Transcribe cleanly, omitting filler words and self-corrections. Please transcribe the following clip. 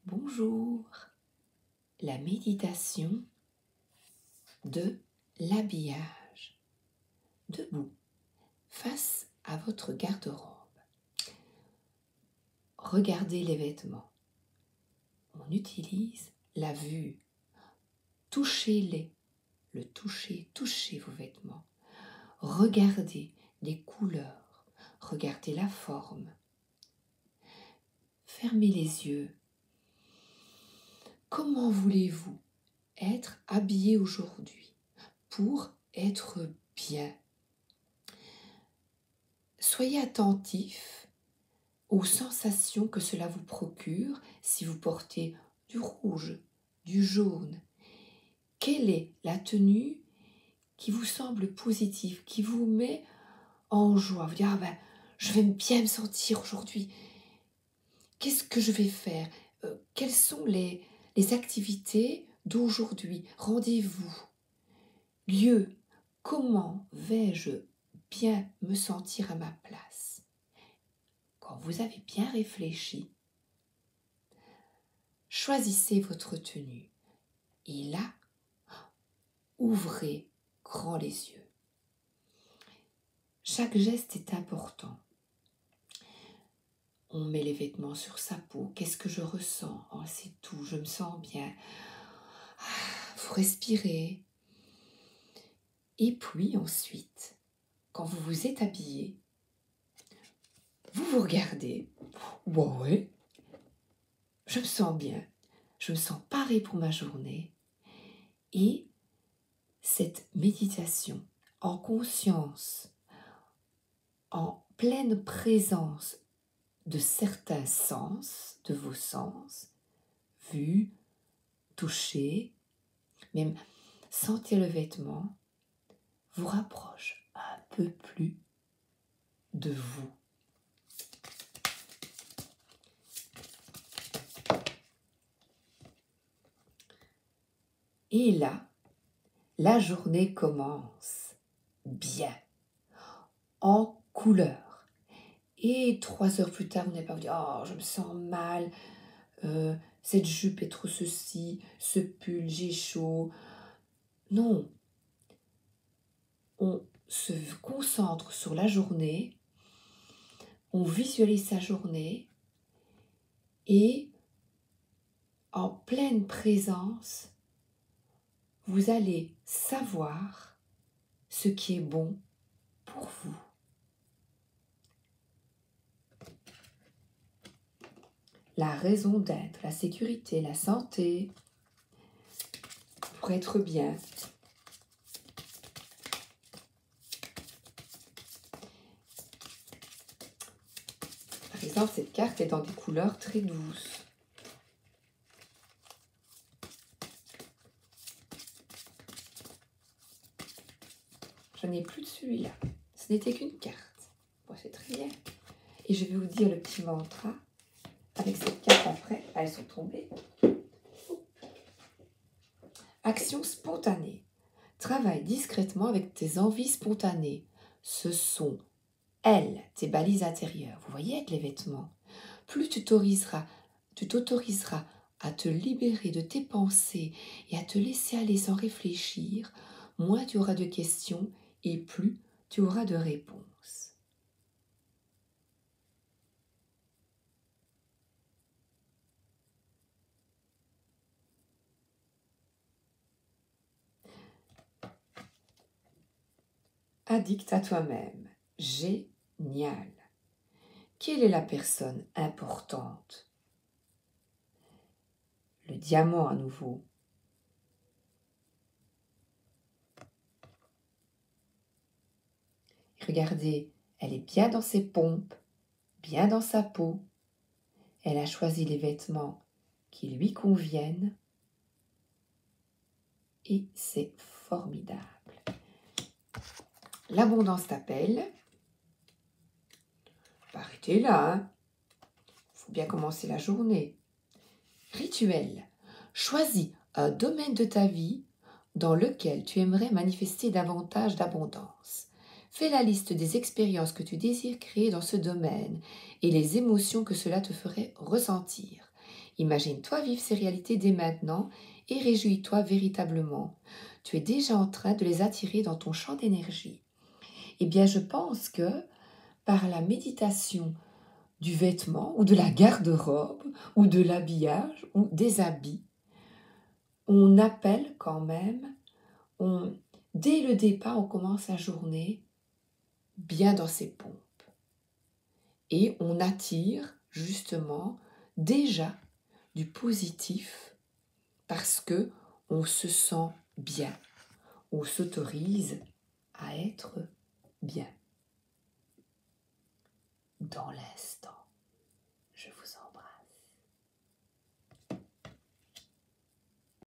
Bonjour, la méditation de l'habillage. Debout, face à votre garde-robe. Regardez les vêtements. On utilise la vue. Touchez-les. Le toucher, touchez vos vêtements. Regardez les couleurs. Regardez la forme. Fermez les yeux. Comment voulez-vous être habillé aujourd'hui pour être bien? Soyez attentif aux sensations que cela vous procure si vous portez du rouge, du jaune. Quelle est la tenue qui vous semble positive, qui vous met en joie? Vous dites, je vais bien me sentir aujourd'hui. Qu'est-ce que je vais faire? Quelles sont les activités d'aujourd'hui? Rendez-vous. Lieu. Comment vais-je bien me sentir à ma place? Quand vous avez bien réfléchi, choisissez votre tenue et là, ouvrez grand les yeux. Chaque geste est important. On met les vêtements sur sa peau. Qu'est-ce que je ressens? Oh, c'est tout, je me sens bien. Vous respirez. Et puis ensuite, quand vous vous êtes habillé, vous vous regardez. Bon, ouais, je me sens bien. Je me sens parée pour ma journée. Et cette méditation en conscience, en pleine présence de certains sens, de vos sens, vue, toucher, même sentir le vêtement, vous rapproche un peu plus de vous. Et là, la journée commence bien, en couleur. Et 3 heures plus tard, vous n'avez pas vous dire « Oh, je me sens mal, cette jupe est trop ceci, ce pull, j'ai chaud. » Non. On se concentre sur la journée, on visualise sa journée et en pleine présence, vous allez savoir ce qui est bon pour vous. La raison d'être, la sécurité, la santé, pour être bien. Par exemple, cette carte est dans des couleurs très douces. Je n'ai plus de celui-là. Ce n'était qu'une carte. Bon, c'est très bien. Et je vais vous dire le petit mantra avec cette carte après. Elles sont tombées. Action spontanée. Travaille discrètement avec tes envies spontanées. Ce sont elles, tes balises intérieures. Vous voyez avec les vêtements. Plus tu t'autoriseras à te libérer de tes pensées et à te laisser aller sans réfléchir, moins tu auras de questions et plus tu auras de réponses. Addict à toi-même. Génial. Quelle est la personne importante? Le diamant à nouveau. Regardez, elle est bien dans ses pompes, bien dans sa peau. Elle a choisi les vêtements qui lui conviennent et c'est formidable. L'abondance t'appelle. Arrêtez là, hein. Faut bien commencer la journée. Rituel. Choisis un domaine de ta vie dans lequel tu aimerais manifester davantage d'abondance. Fais la liste des expériences que tu désires créer dans ce domaine et les émotions que cela te ferait ressentir. Imagine-toi vivre ces réalités dès maintenant et réjouis-toi véritablement. Tu es déjà en train de les attirer dans ton champ d'énergie. Eh bien, je pense que par la méditation du vêtement ou de la garde-robe ou de l'habillage ou des habits, on appelle quand même, dès le départ, on commence la journée bien dans ses pompes. Et on attire justement déjà du positif parce que on se sent bien, on s'autorise à être bien dans l'instant.